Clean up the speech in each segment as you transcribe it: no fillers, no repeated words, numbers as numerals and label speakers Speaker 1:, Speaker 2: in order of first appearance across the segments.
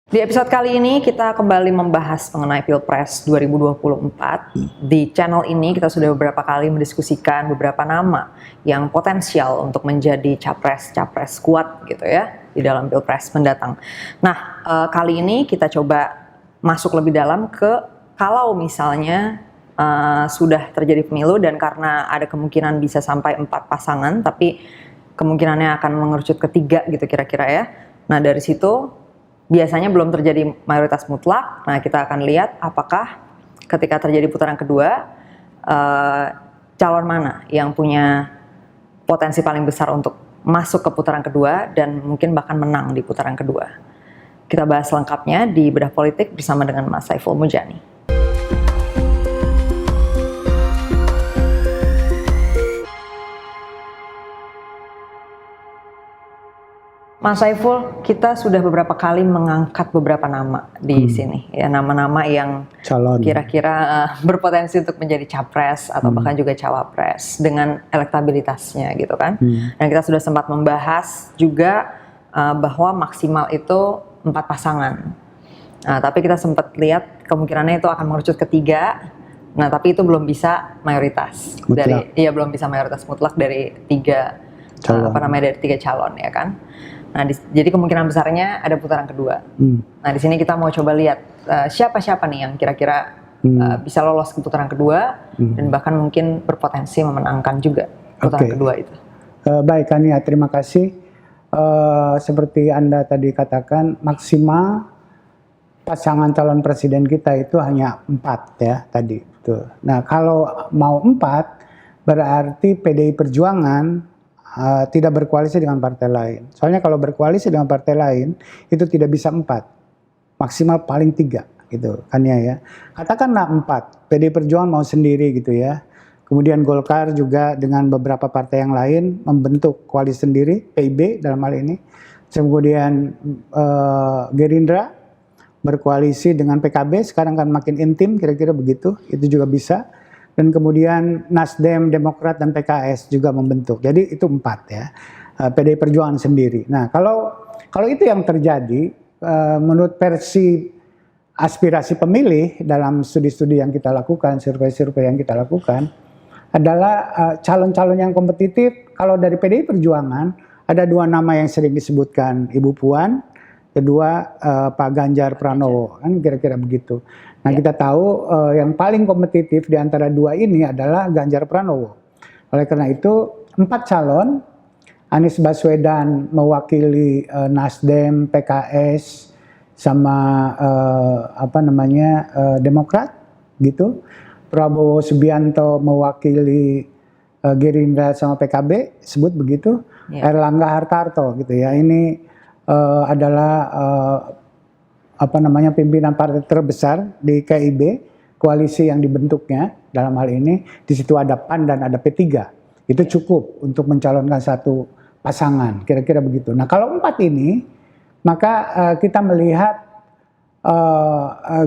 Speaker 1: Di episode kali ini kita kembali membahas mengenai Pilpres 2024. Di channel ini kita sudah beberapa kali mendiskusikan beberapa nama yang potensial untuk menjadi capres-capres kuat gitu ya di dalam Pilpres mendatang. Nah, kali ini kita coba masuk lebih dalam ke kalau misalnya sudah terjadi pemilu dan karena ada kemungkinan bisa sampai 4 pasangan, tapi kemungkinannya akan mengerucut ke 3 gitu kira-kira ya. Nah, dari situ biasanya belum terjadi mayoritas mutlak. Nah, kita akan lihat apakah ketika terjadi putaran kedua, calon mana yang punya potensi paling besar untuk masuk ke putaran kedua dan mungkin bahkan menang di putaran kedua. Kita bahas lengkapnya di Bedah Politik bersama dengan Mas Saiful Mujani. Mas Saiful, kita sudah beberapa kali mengangkat beberapa nama di sini, ya nama-nama yang kira-kira berpotensi untuk menjadi capres atau bahkan juga cawapres dengan elektabilitasnya gitu kan. Dan kita sudah sempat membahas juga bahwa maksimal itu 4 pasangan. Nah, tapi kita sempat lihat kemungkinannya itu akan mengerucut ke 3. Nah, tapi itu belum bisa mayoritas mutlak. Belum bisa mayoritas mutlak dari 3 dari 3 calon ya kan. Nah, jadi kemungkinan besarnya ada putaran kedua. Nah, di sini kita mau coba lihat siapa-siapa nih yang kira-kira bisa lolos ke putaran kedua dan bahkan mungkin berpotensi memenangkan juga putaran kedua itu.
Speaker 2: Baik, Kania, terima kasih. Seperti Anda tadi katakan, maksimal pasangan calon presiden kita itu hanya 4 ya tadi. Tuh. Nah, kalau mau 4 berarti PDI Perjuangan tidak berkoalisi dengan partai lain. Soalnya kalau berkoalisi dengan partai lain itu tidak bisa 4, maksimal paling 3 gitu kan ya. Katakanlah 4, PDI Perjuangan mau sendiri gitu ya. Kemudian Golkar juga dengan beberapa partai yang lain membentuk koalisi sendiri, PIB dalam hal ini. Kemudian Gerindra berkoalisi dengan PKB, sekarang kan makin intim kira-kira begitu, itu juga bisa. Dan kemudian Nasdem, Demokrat, dan PKS juga membentuk. Jadi itu 4 ya, PDI Perjuangan sendiri. Nah kalau itu yang terjadi, menurut versi aspirasi pemilih dalam studi-studi yang kita lakukan, survei-survei yang kita lakukan, adalah calon-calon yang kompetitif. Kalau dari PDI Perjuangan, ada 2 nama yang sering disebutkan, Ibu Puan, kedua Pak Ganjar Pranowo, kan kira-kira begitu. Nah, kita tahu yang paling kompetitif di antara 2 ini adalah Ganjar Pranowo. Oleh karena itu 4 calon, Anies Baswedan mewakili Nasdem, PKS, sama Demokrat, gitu. Prabowo Subianto mewakili Gerindra sama PKB, sebut begitu. Erlangga Hartarto, gitu ya. Ini adalah pimpinan partai terbesar di KIB, koalisi yang dibentuknya dalam hal ini. Di situ ada PAN dan ada P3. Itu cukup untuk mencalonkan satu pasangan, kira-kira begitu. Nah, kalau 4 ini, maka kita melihat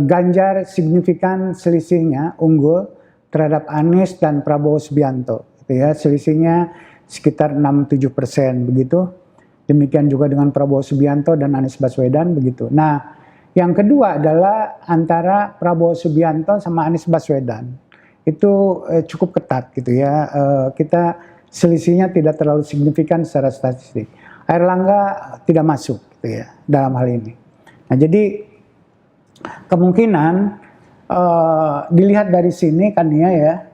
Speaker 2: Ganjar signifikan selisihnya unggul terhadap Anies dan Prabowo Subianto, gitu ya. Selisihnya sekitar 6-7% begitu. Demikian juga dengan Prabowo Subianto dan Anies Baswedan begitu. Nah, yang kedua adalah antara Prabowo Subianto sama Anies Baswedan. Itu cukup ketat gitu ya. Kita selisihnya tidak terlalu signifikan secara statistik. Erlangga tidak masuk gitu ya dalam hal ini. Nah, jadi kemungkinan dilihat dari sini kan ya,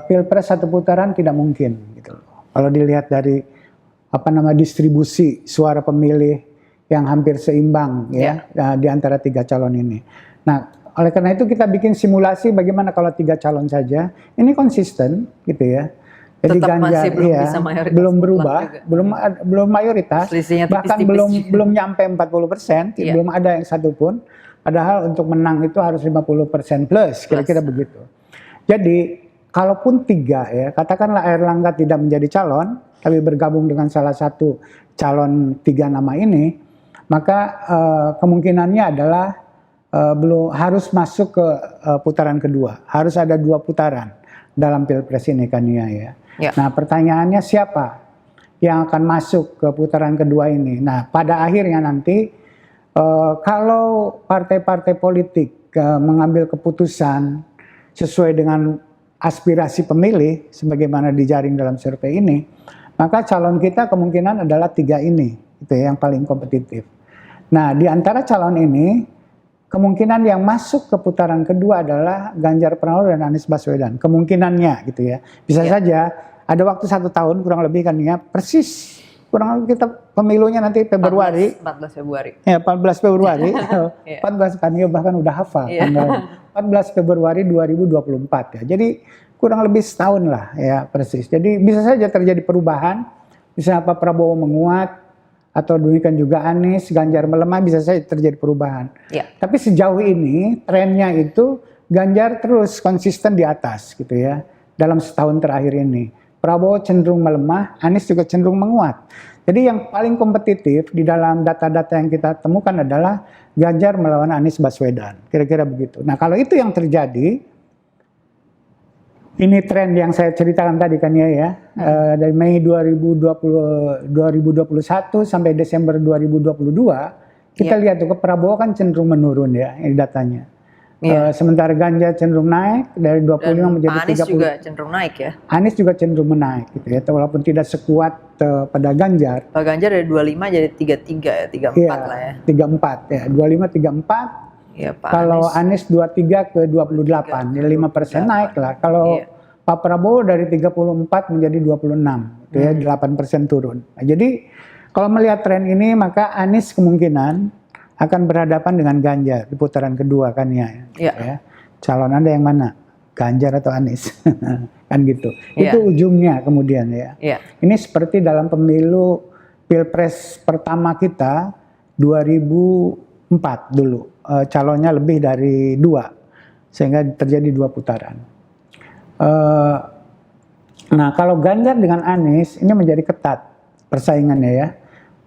Speaker 2: Pilpres 1 putaran tidak mungkin gitu. Kalau dilihat dari distribusi suara pemilih yang hampir seimbang ya di antara 3 calon ini. Nah, oleh karena itu kita bikin simulasi bagaimana kalau 3 calon saja ini konsisten gitu ya. Jadi
Speaker 1: tetap
Speaker 2: Ganjar
Speaker 1: masih belum bisa mayoritas,
Speaker 2: belum berubah, belum mayoritas, bahkan belum nyampe 40%, belum ada yang satu pun. Padahal untuk menang itu harus 50% plus, kira-kira begitu. Jadi kalaupun 3 ya, katakanlah Erlangga tidak menjadi calon, tapi bergabung dengan salah satu calon 3 nama ini, maka kemungkinannya adalah belum harus masuk ke putaran kedua. Harus ada 2 putaran dalam Pilpres ini kan ya. Nah, pertanyaannya siapa yang akan masuk ke putaran kedua ini? Nah, pada akhirnya nanti Kalau partai-partai politik mengambil keputusan sesuai dengan aspirasi pemilih, sebagaimana dijaring dalam survei ini, maka calon kita kemungkinan adalah 3 ini, itu ya, yang paling kompetitif. Nah, di antara calon ini, kemungkinan yang masuk ke putaran kedua adalah Ganjar Pranowo dan Anies Baswedan. Kemungkinannya gitu ya. Bisa saja ada waktu 1 tahun kurang lebih kan ya, persis. Kurang lebih kita pemilunya nanti Februari.
Speaker 1: 14 Februari.
Speaker 2: Ya, 14 Februari.
Speaker 1: Iya.
Speaker 2: 14 kan ya, bahkan udah hafal
Speaker 1: Iya.
Speaker 2: tanggal 14 Februari 2024 ya. Jadi kurang lebih setahun lah ya persis. Jadi bisa saja terjadi perubahan. Misalnya Pak Prabowo menguat, atau demikian juga Anies, Ganjar melemah, bisa saja terjadi perubahan.
Speaker 1: Iya.
Speaker 2: Tapi sejauh ini trennya itu Ganjar terus konsisten di atas gitu ya dalam setahun terakhir ini. Prabowo cenderung melemah, Anies juga cenderung menguat. Jadi yang paling kompetitif di dalam data-data yang kita temukan adalah Ganjar melawan Anies Baswedan, kira-kira begitu. Nah kalau itu yang terjadi, ini tren yang saya ceritakan tadi kan ya, dari Mei 2021 sampai Desember 2022, kita lihat tuh ke Prabowo kan cenderung menurun ya, ini datanya. Sementara Ganjar cenderung naik dari 25
Speaker 1: Dan
Speaker 2: menjadi 30.
Speaker 1: Anies juga cenderung naik ya.
Speaker 2: Anies juga cenderung menaik gitu ya, walaupun tidak sekuat pada Ganjar.
Speaker 1: Pak Ganjar dari 25 jadi 33 ya, 34 lah ya.
Speaker 2: 34 ya, 25 34.
Speaker 1: Iya, Pak
Speaker 2: Kalau
Speaker 1: Anies.
Speaker 2: Anies 23 ke 28, jadi 5% naik lah. Kalau Pak Prabowo dari 34 menjadi 26, itu ya 8% turun. Nah, jadi kalau melihat tren ini maka Anies kemungkinan akan berhadapan dengan Ganjar di putaran kedua kan ya. Ya. Calon Anda yang mana? Ganjar atau Anies? Kan gitu. Itu ujungnya kemudian ya. Ini seperti dalam pemilu Pilpres pertama kita 2004 dulu. Calonnya lebih dari 2 sehingga terjadi 2 putaran. Nah kalau Ganjar dengan Anies ini menjadi ketat persaingannya ya.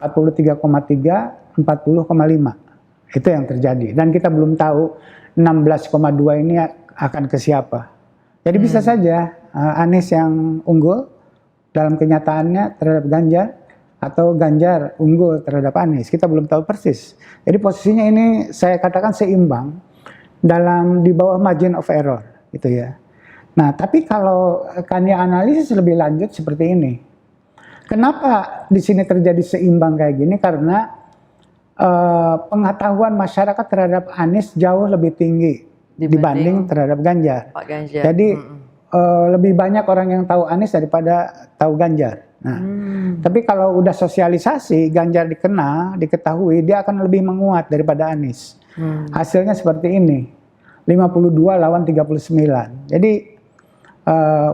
Speaker 2: 43,3, 40,5. Itu yang terjadi. Dan kita belum tahu 16,2 ini akan ke siapa. Jadi bisa saja Anies yang unggul dalam kenyataannya terhadap Ganjar, atau Ganjar unggul terhadap Anies. Kita belum tahu persis. Jadi posisinya ini saya katakan seimbang dalam di bawah margin of error gitu ya. Nah tapi kalau kami analisis lebih lanjut seperti ini. Kenapa di sini terjadi seimbang kayak gini? Karena pengetahuan masyarakat terhadap Anies jauh lebih tinggi dibanding terhadap Ganjar.
Speaker 1: Pak Ganjar.
Speaker 2: Jadi lebih banyak orang yang tahu Anies daripada tahu Ganjar. Nah, tapi kalau udah sosialisasi, Ganjar dikenal, diketahui, dia akan lebih menguat daripada Anies. Hasilnya seperti ini, 52 lawan 39. Jadi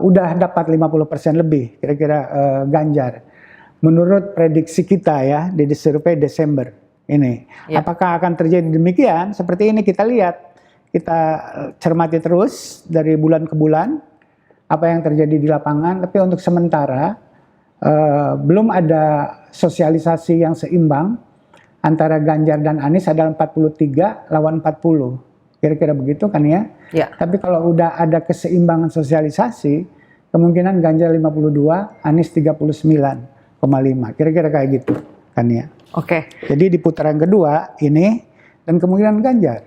Speaker 2: udah dapat 50% lebih kira-kira Ganjar. Menurut prediksi kita ya di survei Desember ini. Apakah akan terjadi demikian? Seperti ini kita lihat, kita cermati terus dari bulan ke bulan apa yang terjadi di lapangan. Tapi untuk sementara belum ada sosialisasi yang seimbang antara Ganjar dan Anies, adalah 43 lawan 40. Kira-kira begitu kan ya? Tapi kalau udah ada keseimbangan sosialisasi, kemungkinan Ganjar 52, Anies 39,5. Kira-kira kayak gitu kan ya? Jadi di putaran kedua ini dan kemungkinan Ganjar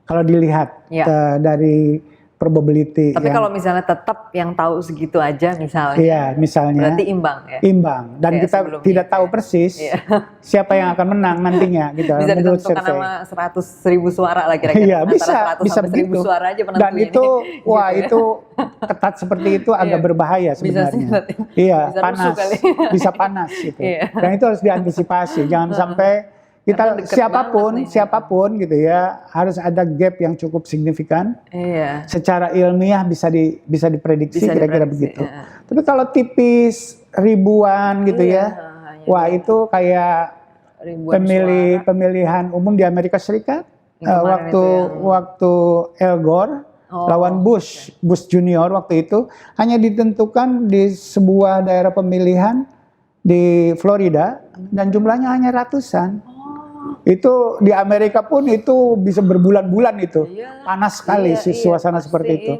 Speaker 2: kalau dilihat dari probability.
Speaker 1: Tapi kalau misalnya tetap yang tahu segitu aja misalnya.
Speaker 2: Iya, misalnya.
Speaker 1: Berarti imbang ya.
Speaker 2: Imbang dan kita tidak tahu persis siapa yang akan menang nantinya gitu.
Speaker 1: Bisa ditentukan sama 100.000 suara lah kira-kira.
Speaker 2: Iya, bisa
Speaker 1: 100 sampai 1.000 suara aja penentunya.
Speaker 2: Dan itu wah itu ketat seperti itu agak berbahaya sebenarnya. Iya, panas. Bisa panas gitu. Dan itu harus diantisipasi. Jangan sampai kita siapapun gitu ya, harus ada gap yang cukup signifikan. Secara ilmiah bisa diprediksi kira-kira begitu. Tapi kalau tipis ribuan gitu ya, wah itu kayak pemilihan umum di Amerika Serikat waktu Al Gore lawan Bush Junior waktu itu hanya ditentukan di sebuah daerah pemilihan di Florida dan jumlahnya hanya ratusan. Itu di Amerika pun itu bisa berbulan-bulan itu. Panas sekali suasana seperti itu.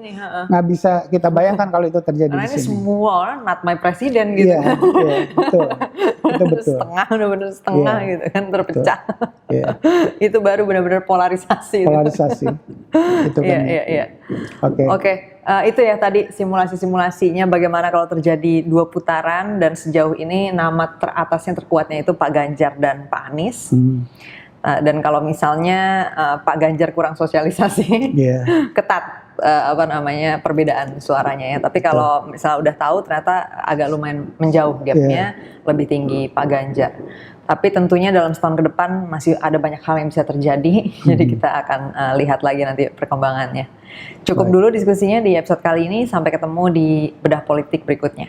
Speaker 2: Nggak bisa kita bayangkan kalau itu terjadi di sini.
Speaker 1: Karena ini semua orang not my presiden gitu.
Speaker 2: Iya, betul. Itu betul.
Speaker 1: Setengah, benar-benar setengah gitu kan terpecah.
Speaker 2: Ya,
Speaker 1: Itu baru benar-benar polarisasi.
Speaker 2: polarisasi. Itu kan.
Speaker 1: Iya.
Speaker 2: Oke.
Speaker 1: Oke, itu ya tadi simulasi-simulasinya bagaimana kalau terjadi 2 putaran dan sejauh ini nama teratasnya terkuatnya itu Pak Ganjar dan Pak Anies. Dan kalau misalnya Pak Ganjar kurang sosialisasi,
Speaker 2: Iya.
Speaker 1: ketat perbedaan suaranya ya. Tapi kalau misalnya udah tahu ternyata agak lumayan menjauh gapnya, lebih tinggi Pak Ganjar. Tapi tentunya dalam setahun ke depan masih ada banyak hal yang bisa terjadi, jadi kita akan lihat lagi nanti perkembangannya. Cukup dulu diskusinya di episode kali ini, sampai ketemu di Bedah Politik berikutnya.